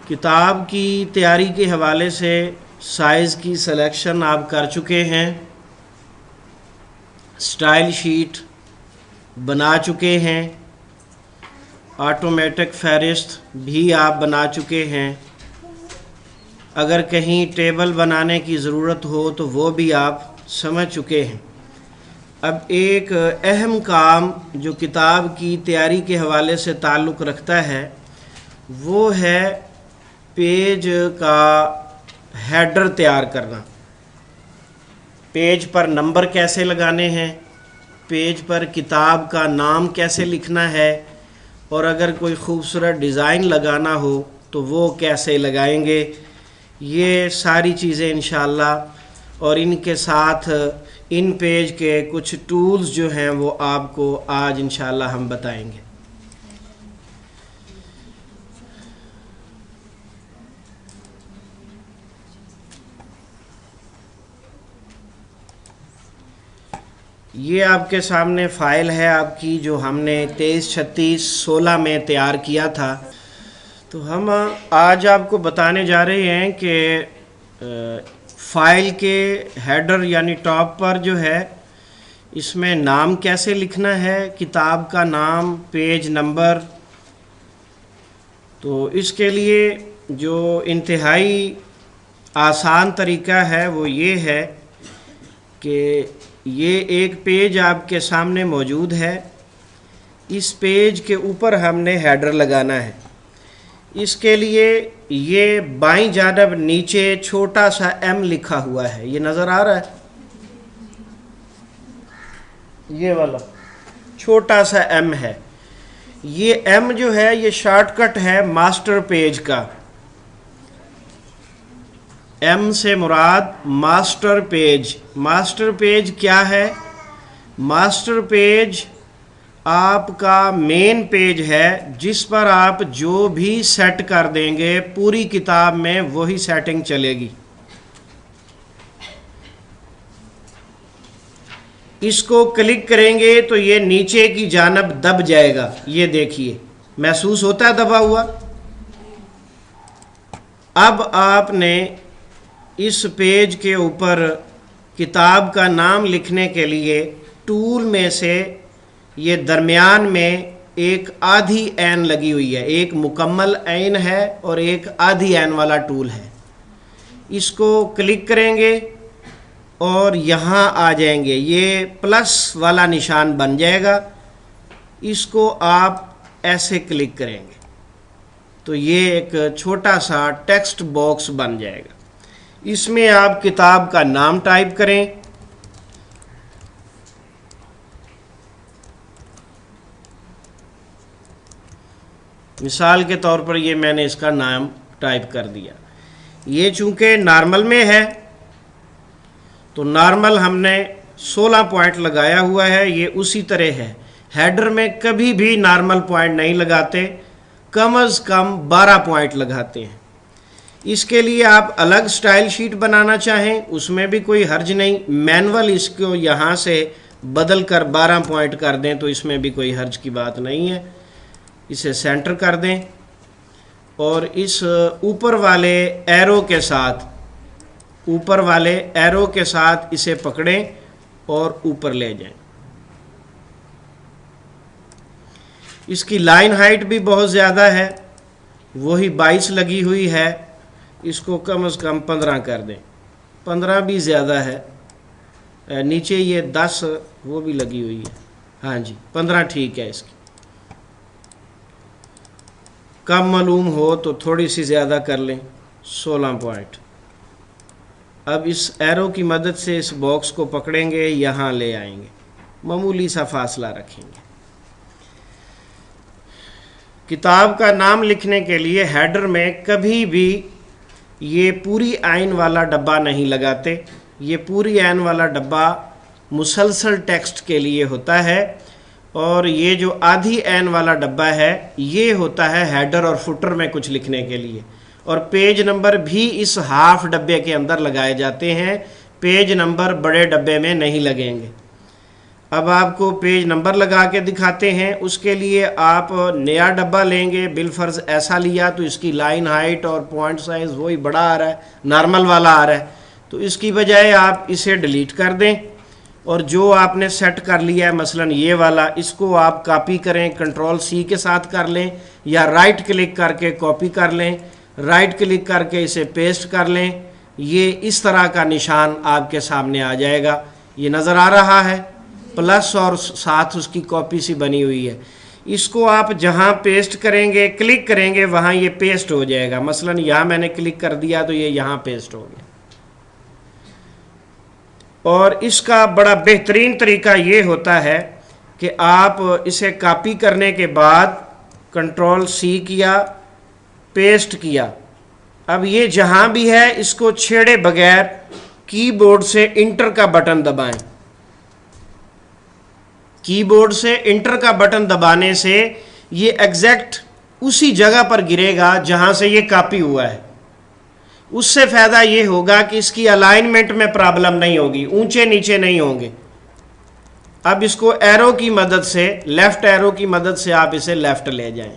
किताब की तैयारी के हवाले से साइज़ की सिलेक्शन आप कर चुके हैं, स्टाइल शीट बना चुके हैं, ऑटोमेटिक फ़हरिस्त भी आप बना चुके हैं। अगर कहीं टेबल बनाने की ज़रूरत हो तो वो भी आप समझ चुके हैं। अब एक अहम काम जो किताब की तैयारी के हवाले से ताल्लुक़ रखता है वो है पेज का हेडर तैयार करना। पेज पर नंबर कैसे लगाने हैं, पेज पर किताब का नाम कैसे लिखना है, और अगर कोई ख़ूबसूरत डिज़ाइन लगाना हो तो वो कैसे लगाएंगे। ये सारी चीज़ें इंशाअल्लाह, और इनके साथ इन पेज के कुछ टूल्स जो हैं वो आपको आज इंशाअल्लाह हम बताएंगे। ये आपके सामने फ़ाइल है आपकी, जो हमने 23/36/16 में तैयार किया था। तो हम आज आपको बताने जा रहे हैं कि फ़ाइल के हेडर यानी टॉप पर जो है इसमें नाम कैसे लिखना है, किताब का नाम, पेज नंबर। तो इसके लिए जो इंतहाई आसान तरीका है वो ये है कि ये एक पेज आपके सामने मौजूद है। इस पेज के ऊपर हमने हेडर लगाना है। इसके लिए ये बाईं जानब नीचे छोटा सा एम लिखा हुआ है, ये नज़र आ रहा है, ये वाला छोटा सा एम है। ये एम जो है ये शॉर्टकट है मास्टर पेज का। एम से मुराद मास्टर पेज। मास्टर पेज क्या है? मास्टर पेज आपका मेन पेज है जिस पर आप जो भी सेट कर देंगे पूरी किताब में वही सेटिंग चलेगी। इसको क्लिक करेंगे तो ये नीचे की जानब दब जाएगा, ये देखिए महसूस होता है दबा हुआ। अब आपने इस पेज के ऊपर किताब का नाम लिखने के लिए टूल में से ये दरमियान में एक आधी एन लगी हुई है, एक मुकम्मल एन है और एक आधी एन वाला टूल है। इसको क्लिक करेंगे और यहाँ आ जाएंगे, ये प्लस वाला निशान बन जाएगा। इसको आप ऐसे क्लिक करेंगे तो ये एक छोटा सा टेक्स्ट बॉक्स बन जाएगा। इसमें आप किताब का नाम टाइप करें। मिसाल के तौर पर ये मैंने इसका नाम टाइप कर दिया। ये चूंकि नॉर्मल में है तो नॉर्मल हमने 16 पॉइंट लगाया हुआ है, ये उसी तरह है। हेडर में कभी भी नॉर्मल पॉइंट नहीं लगाते, कम अज़ कम 12 पॉइंट लगाते हैं। इसके लिए आप अलग स्टाइल शीट बनाना चाहें उसमें भी कोई हर्ज नहीं, मैनुअल इसको यहाँ से बदल कर 12 पॉइंट कर दें तो इसमें भी कोई हर्ज की बात नहीं है। इसे सेंटर कर दें और इस ऊपर वाले एरो के साथ, ऊपर वाले एरो के साथ इसे पकड़ें और ऊपर ले जाएं। इसकी लाइन हाइट भी बहुत ज़्यादा है, वही 22 लगी हुई है। इसको कम से कम 15 कर दें, 15 भी ज़्यादा है। नीचे ये 10 वो भी लगी हुई है, हाँ जी 15 ठीक है। इसकी कम मालूम हो तो थोड़ी सी ज़्यादा कर लें, 16 पॉइंट। अब इस एरो की मदद से इस बॉक्स को पकड़ेंगे, यहाँ ले आएंगे, मामूली सा फासला रखेंगे। किताब का नाम लिखने के लिए हेडर में कभी भी ये पूरी आइन वाला डब्बा नहीं लगाते। ये पूरी आइन वाला डब्बा मुसलसल टेक्स्ट के लिए होता है और ये जो आधी आइन वाला डब्बा है ये होता है हेडर और फुटर में कुछ लिखने के लिए। और पेज नंबर भी इस हाफ डब्बे के अंदर लगाए जाते हैं, पेज नंबर बड़े डब्बे में नहीं लगेंगे। अब आपको पेज नंबर लगा के दिखाते हैं। उसके लिए आप नया डब्बा लेंगे, बिलफर्ज ऐसा लिया तो इसकी लाइन हाइट और पॉइंट साइज वही बड़ा आ रहा है, नॉर्मल वाला आ रहा है, तो इसकी बजाय आप इसे डिलीट कर दें और जो आपने सेट कर लिया है मसलन ये वाला, इसको आप कॉपी करें, कंट्रोल सी के साथ कर लें या राइट क्लिक करके कॉपी कर लें, राइट क्लिक करके इसे पेस्ट कर लें। ये इस तरह का निशान आपके सामने आ जाएगा, ये नज़र आ रहा है, प्लस और साथ उसकी कॉपी सी बनी हुई है। इसको आप जहां पेस्ट करेंगे, क्लिक करेंगे, वहां ये पेस्ट हो जाएगा। मसलन यहां मैंने क्लिक कर दिया तो ये यहां पेस्ट हो गया। और इसका बड़ा बेहतरीन तरीका ये होता है कि आप इसे कॉपी करने के बाद कंट्रोल सी किया, पेस्ट किया, अब ये जहां भी है इसको छेड़े बगैर कीबोर्ड से इंटर का बटन दबाएं। कीबोर्ड से इंटर का बटन दबाने से ये एग्जैक्ट उसी जगह पर गिरेगा जहां से ये कॉपी हुआ है। उससे फायदा ये होगा कि इसकी अलाइनमेंट में प्रॉब्लम नहीं होगी, ऊंचे नीचे नहीं होंगे। अब इसको एरो की मदद से, लेफ्ट एरो की मदद से आप इसे लेफ्ट ले जाएं।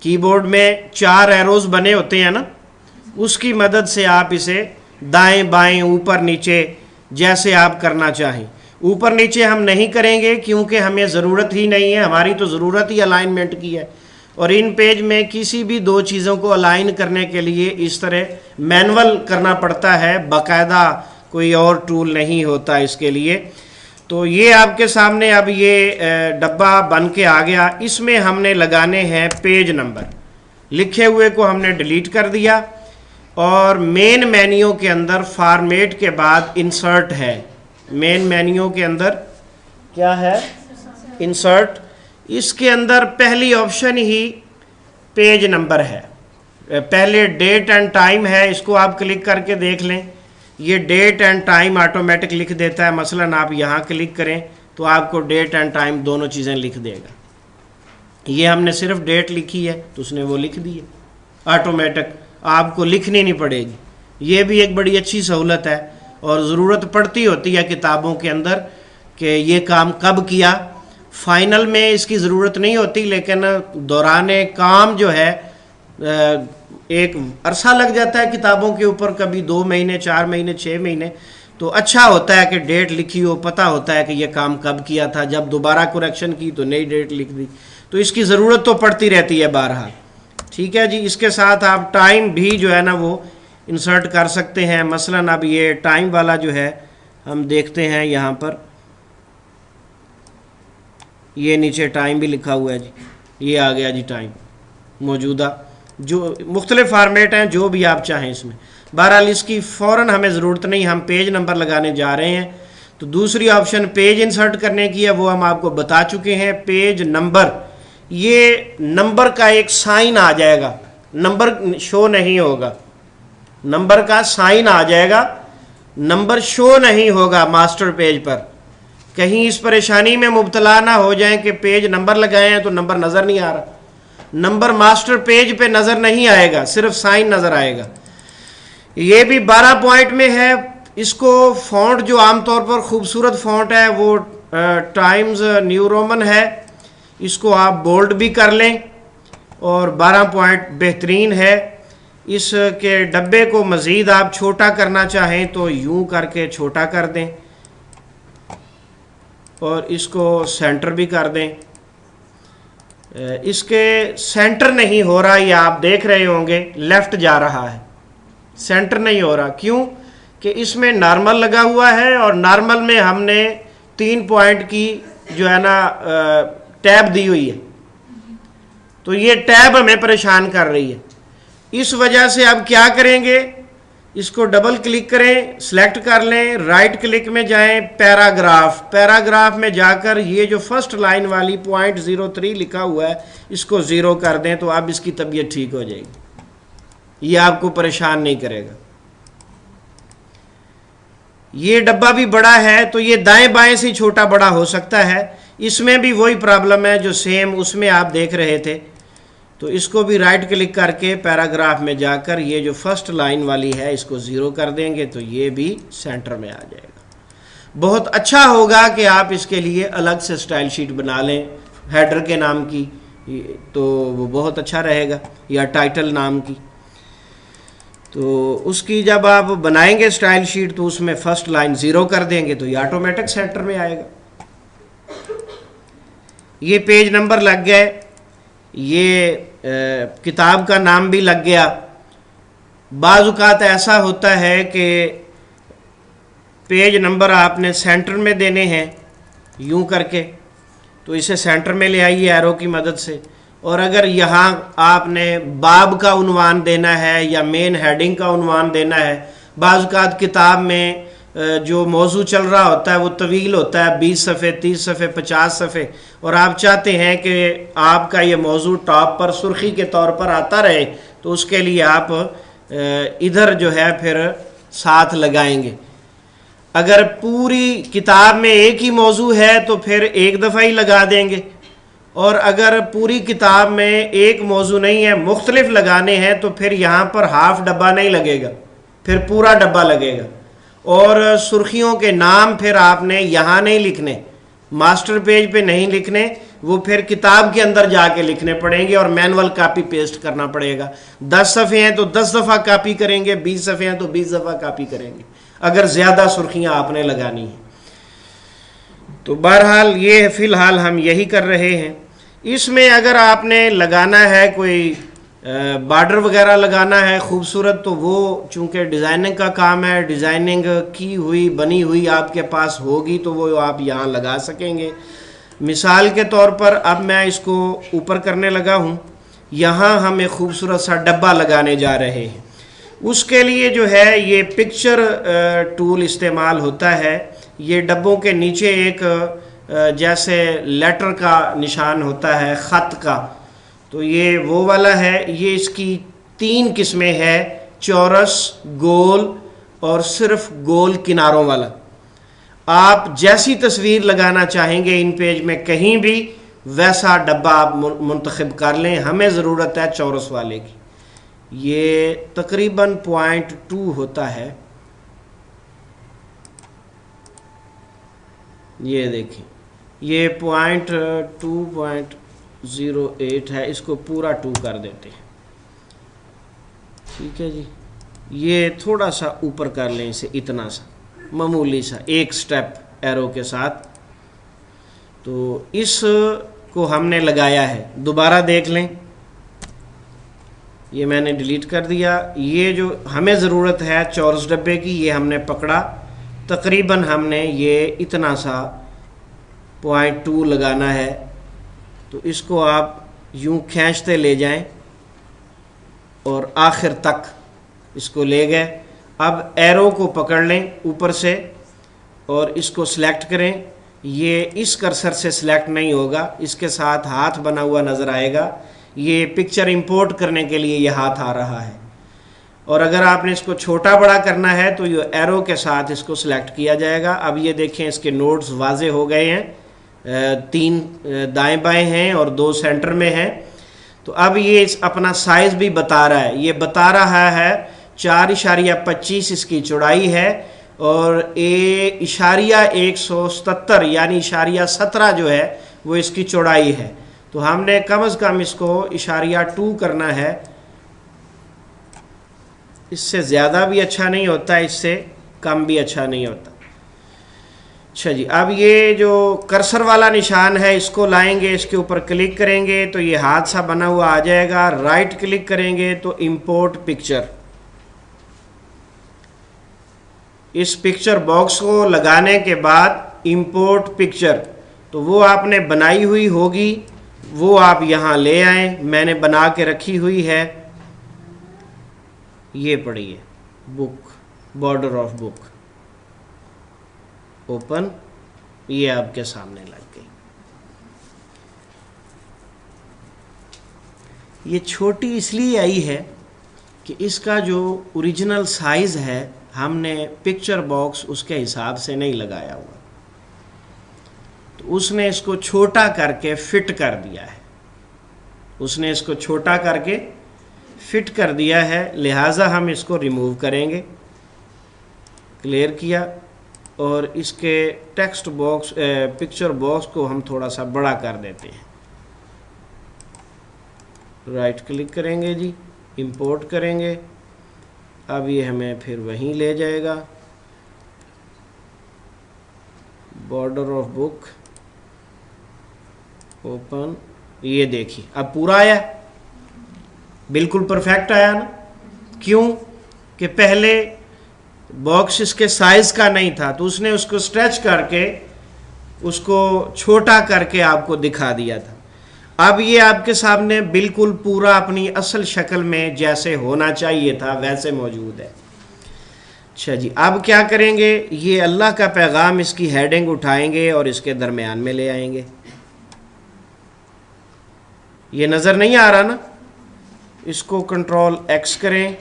कीबोर्ड में 4 एरोज बने होते हैं ना, उसकी मदद से आप इसे दाएं बाएं ऊपर नीचे जैसे आप करना चाहें। ऊपर नीचे हम नहीं करेंगे क्योंकि हमें ज़रूरत ही नहीं है, हमारी तो ज़रूरत ही अलाइनमेंट की है। और इन पेज में किसी भी 2 चीज़ों को अलाइन करने के लिए इस तरह मैनुअल करना पड़ता है, बाकायदा कोई और टूल नहीं होता इसके लिए। तो ये आपके सामने अब ये डब्बा बन के आ गया। इसमें हमने लगाने हैं पेज नंबर, लिखे हुए को हमने डिलीट कर दिया और मेन मेन्यू के अंदर फॉर्मेट के बाद इंसर्ट है। मेन मेन्यू के अंदर क्या है? इंसर्ट। इसके अंदर पहली ऑप्शन ही पेज नंबर है, पहले डेट एंड टाइम है, इसको आप क्लिक करके देख लें। ये डेट एंड टाइम ऑटोमेटिक लिख देता है। मसलन आप यहाँ क्लिक करें तो आपको डेट एंड टाइम दोनों चीज़ें लिख देगा। ये हमने सिर्फ डेट लिखी है तो उसने वो लिख दी है ऑटोमेटिक, आपको लिखनी नहीं पड़ेगी। ये भी एक बड़ी अच्छी सहूलत है और ज़रूरत पड़ती होती है किताबों के अंदर कि ये काम कब किया। फाइनल में इसकी ज़रूरत नहीं होती, लेकिन दौराने काम जो है एक अरसा लग जाता है किताबों के ऊपर, कभी 2 महीने, 4 महीने, 6 महीने। तो अच्छा होता है कि डेट लिखी हो, पता होता है कि ये काम कब किया था। जब दोबारा करेक्शन की तो नई डेट लिख दी, तो इसकी ज़रूरत तो पड़ती रहती है बहरहाल। ठीक है जी। इसके साथ आप टाइम भी जो है ना वो इंसर्ट कर सकते हैं। मसलन अब ये टाइम वाला जो है हम देखते हैं, यहाँ पर ये नीचे टाइम भी लिखा हुआ है जी, ये आ गया जी टाइम मौजूदा। जो मुख्तलिफ फार्मेट हैं, जो भी आप चाहें इसमें। बहरहाल इसकी फ़ौरन हमें ज़रूरत नहीं, हम पेज नंबर लगाने जा रहे हैं। तो दूसरी ऑप्शन पेज इंसर्ट करने की है, वो हम आपको बता चुके हैं। पेज नंबर, ये नंबर का एक साइन आ जाएगा, नंबर शो नहीं होगा, नंबर का साइन आ जाएगा, नंबर शो नहीं होगा मास्टर पेज पर। कहीं इस परेशानी में मुब्तला ना हो जाए कि पेज नंबर लगाए हैं तो नंबर नज़र नहीं आ रहा। नंबर मास्टर पेज पे नज़र नहीं आएगा, सिर्फ साइन नज़र आएगा। ये भी 12 पॉइंट में है। इसको फॉन्ट जो आमतौर पर खूबसूरत फॉन्ट है वो टाइम्स न्यू रोमन है, इसको आप बोल्ड भी कर लें और 12 पॉइंट बेहतरीन है। इसके डब्बे को मज़ीद आप छोटा करना चाहें तो यूं करके छोटा कर दें और इसको सेंटर भी कर दें। इसके सेंटर नहीं हो रहा, ये आप देख रहे होंगे लेफ़्ट जा रहा है, सेंटर नहीं हो रहा। क्यों? कि इसमें नॉर्मल लगा हुआ है और नॉर्मल में हमने 3 पॉइंट की जो है ना टैब दी हुई है, तो ये टैब हमें परेशान कर रही है। इस वजह से अब क्या करेंगे, इसको डबल क्लिक करें, सिलेक्ट कर लें, राइट क्लिक में जाएं, पैराग्राफ, पैराग्राफ में जाकर ये जो फर्स्ट लाइन वाली .03 लिखा हुआ है इसको 0 कर दें, तो अब इसकी तबीयत ठीक हो जाएगी, ये आपको परेशान नहीं करेगा। ये डब्बा भी बड़ा है तो ये दाएं बाएं से छोटा बड़ा हो सकता है। इसमें भी वही प्रॉब्लम है जो सेम उसमें आप देख रहे थे। तो इसको भी राइट क्लिक करके पैराग्राफ में जाकर ये जो फर्स्ट लाइन वाली है इसको 0 कर देंगे तो ये भी सेंटर में आ जाएगा। बहुत अच्छा होगा कि आप इसके लिए अलग से स्टाइल शीट बना लें हेडर के नाम की, तो वो बहुत अच्छा रहेगा, या टाइटल नाम की। तो उसकी जब आप बनाएंगे स्टाइल शीट तो उसमें फर्स्ट लाइन 0 कर देंगे तो ये ऑटोमेटिक सेंटर में आएगा। ये पेज नंबर लग गए, ये किताब का नाम भी लग गया। बाज़ औक़ात ऐसा होता है कि पेज नंबर आपने सेंटर में देने हैं यूं करके, तो इसे सेंटर में ले आइए एरो की मदद से। और अगर यहाँ आपने बाब का उन्वान देना है या मेन हेडिंग का उन्वान देना है, बाज़ औक़ात किताब में जो मौजू चल रहा होता है वो तवील होता है, 20 सफ़े, 30 सफ़े, 50 सफ़े, और आप चाहते हैं कि आपका ये मौजू टॉप पर सुर्खी के तौर पर आता रहे, तो उसके लिए आप इधर जो है फिर साथ लगाएंगे। अगर पूरी किताब में एक ही मौजू है तो फिर एक दफ़ा ही लगा देंगे, और अगर पूरी किताब में एक मौजू नहीं है, मुख्तलिफ लगाने हैं, तो फिर यहाँ पर हाफ डब्बा नहीं लगेगा, फिर पूरा डब्बा लगेगा। और सुर्खियों के नाम फिर आपने यहाँ नहीं लिखने, मास्टर पेज पे नहीं लिखने, वो फिर किताब के अंदर जाके लिखने पड़ेंगे और मैनुअल कॉपी पेस्ट करना पड़ेगा। 10 सफ़े हैं तो 10 दफ़ा कॉपी करेंगे, 20 सफ़े हैं तो 20 दफ़ा कॉपी करेंगे अगर ज़्यादा सुर्खियाँ आपने लगानी हैं। तो बहरहाल ये फ़िलहाल हम यही कर रहे हैं। इसमें अगर आपने लगाना है कोई बॉर्डर वगैरह लगाना है खूबसूरत, तो वो चूँकि डिज़ाइनिंग का काम है, डिज़ाइनिंग की हुई बनी हुई आपके पास होगी तो वो आप यहाँ लगा सकेंगे। मिसाल के तौर पर अब मैं इसको ऊपर करने लगा हूँ, यहाँ हम एक खूबसूरत सा डब्बा लगाने जा रहे हैं। उसके लिए जो है ये पिक्चर टूल इस्तेमाल होता है। ये डब्बों के नीचे एक जैसे लेटर का निशान होता है, ख़त का, तो ये वो वाला है। ये इसकी 3 किस्में हैं, चौरस, गोल और सिर्फ गोल किनारों वाला। आप जैसी तस्वीर लगाना चाहेंगे इन पेज में कहीं भी, वैसा डब्बा आप मुंतखब कर लें। हमें ज़रूरत है चौरस वाले की। ये तकरीबन 0.2 होता है, ये देखें, ये 0.2.08 है, इसको पूरा 2 कर देते हैं। ठीक है जी, ये थोड़ा सा ऊपर कर लें इसे, इतना सा मामूली सा एक स्टेप एरो के साथ। तो इसको हमने लगाया है, दोबारा देख लें, ये मैंने डिलीट कर दिया। ये जो हमें ज़रूरत है चौरस डब्बे की, ये हमने पकड़ा, तकरीबन हमने ये इतना सा 0.2 लगाना है। तो इसको आप यूं खींचते ले जाएं और आखिर तक इसको ले गए। अब एरो को पकड़ लें ऊपर से और इसको सिलेक्ट करें। ये इस कर्सर से सिलेक्ट नहीं होगा, इसके साथ हाथ बना हुआ नज़र आएगा। ये पिक्चर इंपोर्ट करने के लिए ये हाथ आ रहा है। और अगर आपने इसको छोटा बड़ा करना है तो ये एरो के साथ इसको सिलेक्ट किया जाएगा। अब ये देखें, इसके नोड्स वाजे हो गए हैं, 3 दाएं बाएं हैं और 2 सेंटर में हैं। तो अब ये अपना साइज़ भी बता रहा है। ये बता रहा है 4.25 इसकी चौड़ाई है और 1.77 यानी 0.17 जो है वो इसकी चौड़ाई है। तो हमने कम से कम इसको 0.2 करना है। इससे ज़्यादा भी अच्छा नहीं होता, इससे कम भी अच्छा नहीं होता। अच्छा जी, अब ये जो कर्सर वाला निशान है इसको लाएंगे, इसके ऊपर क्लिक करेंगे तो ये हाथ सा बना हुआ आ जाएगा। राइट क्लिक करेंगे तो इंपोर्ट पिक्चर, इस पिक्चर बॉक्स को लगाने के बाद इंपोर्ट पिक्चर, तो वो आपने बनाई हुई होगी, वो आप यहाँ ले आएँ। मैंने बना के रखी हुई है, ये पढ़िए, book, border of book, open, ये आपके सामने लग गई। ये छोटी इसलिए आई है कि इसका जो ओरिजिनल साइज़ है हमने पिक्चर बॉक्स उसके हिसाब से नहीं लगाया हुआ, तो उसने इसको छोटा करके फिट कर दिया है। उसने इसको छोटा करके फिट कर दिया है, लिहाजा हम इसको रिमूव करेंगे। क्लियर किया, और इसके टेक्स्ट बॉक्स पिक्चर बॉक्स को हम थोड़ा सा बड़ा कर देते हैं। राइट क्लिक करेंगे जी, इंपोर्ट करेंगे। अब ये हमें फिर वहीं ले जाएगा, बॉर्डर ऑफ बुक, ओपन। ये देखिए अब पूरा आया, बिल्कुल परफेक्ट आया ना। क्यों कि पहले बॉक्स इसके साइज का नहीं था, तो उसने उसको स्ट्रेच करके उसको छोटा करके आपको दिखा दिया था। अब ये आपके सामने बिल्कुल पूरा अपनी असल शक्ल में जैसे होना चाहिए था वैसे मौजूद है। अच्छा जी, अब क्या करेंगे, ये अल्लाह का पैगाम, इसकी हेडिंग उठाएंगे और इसके दरमियान में ले आएंगे। ये नज़र नहीं आ रहा ना, इसको कंट्रोल X करें,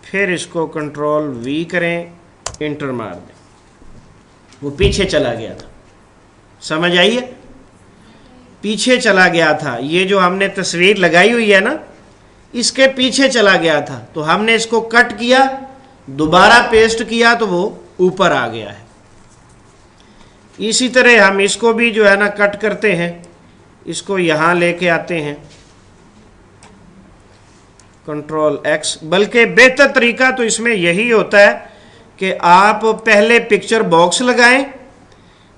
फिर इसको कंट्रोल V करें, इंटर मार दें, वो पीछे चला गया था। समझ आई है, पीछे चला गया था। ये जो हमने तस्वीर लगाई हुई है ना, इसके पीछे चला गया था, तो हमने इसको कट किया, दोबारा पेस्ट किया तो वो ऊपर आ गया है। इसी तरह हम इसको भी जो है ना कट करते हैं, इसको यहाँ लेके आते हैं, कंट्रोल X। बल्कि बेहतर तरीका तो इसमें यही होता है कि आप पहले पिक्चर बॉक्स लगाएं,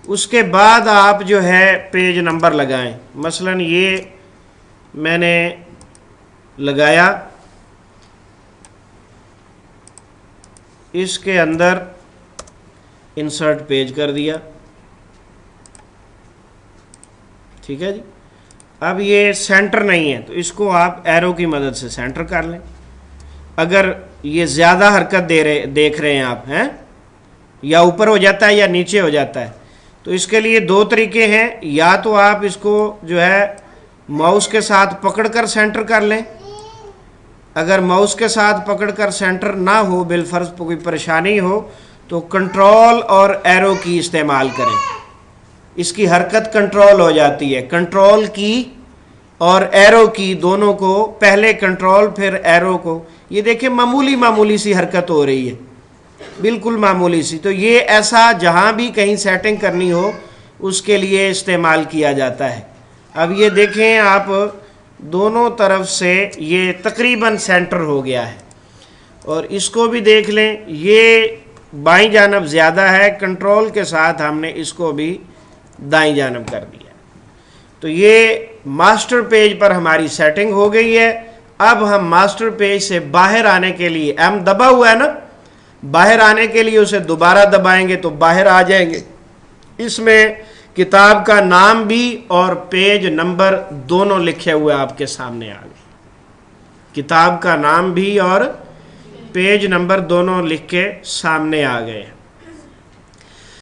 उसके बाद आप जो है पेज नंबर लगाएं। मसलन ये मैंने लगाया, इसके अंदर इंसर्ट पेज कर दिया, ठीक है जी। अब ये सेंटर नहीं है तो इसको आप एरो की मदद से सेंटर कर लें। अगर ये ज़्यादा हरकत देख रहे हैं आप हैं, या ऊपर हो जाता है या नीचे हो जाता है, तो इसके लिए दो तरीके हैं। या तो आप इसको जो है माउस के साथ पकड़कर सेंटर कर लें। अगर माउस के साथ पकड़कर सेंटर ना हो, बिलफर्ज कोई परेशानी हो, तो कंट्रोल और एरो की इस्तेमाल करें। इसकी हरकत कंट्रोल हो जाती है। कंट्रोल की और एरो की दोनों को, पहले कंट्रोल फिर एरो को, ये देखिए मामूली मामूली सी हरकत हो रही है, बिल्कुल मामूली सी। तो ये ऐसा जहाँ भी कहीं सेटिंग करनी हो उसके लिए इस्तेमाल किया जाता है। अब ये देखें आप, दोनों तरफ से ये तकरीबन सेंटर हो गया है। और इसको भी देख लें, ये बाईं जानब ज़्यादा है, कंट्रोल के साथ हमने इसको भी दाईं जानब कर दिया। तो ये मास्टर पेज पर हमारी सेटिंग हो गई है। अब हम मास्टर पेज से बाहर आने के लिए, M दबा हुआ है ना, बाहर आने के लिए उसे दोबारा दबाएंगे तो बाहर आ जाएंगे। इसमें किताब का नाम भी और पेज नंबर दोनों लिखे हुए आपके सामने आ गए। किताब का नाम भी और पेज नंबर दोनों लिख के सामने आ गए।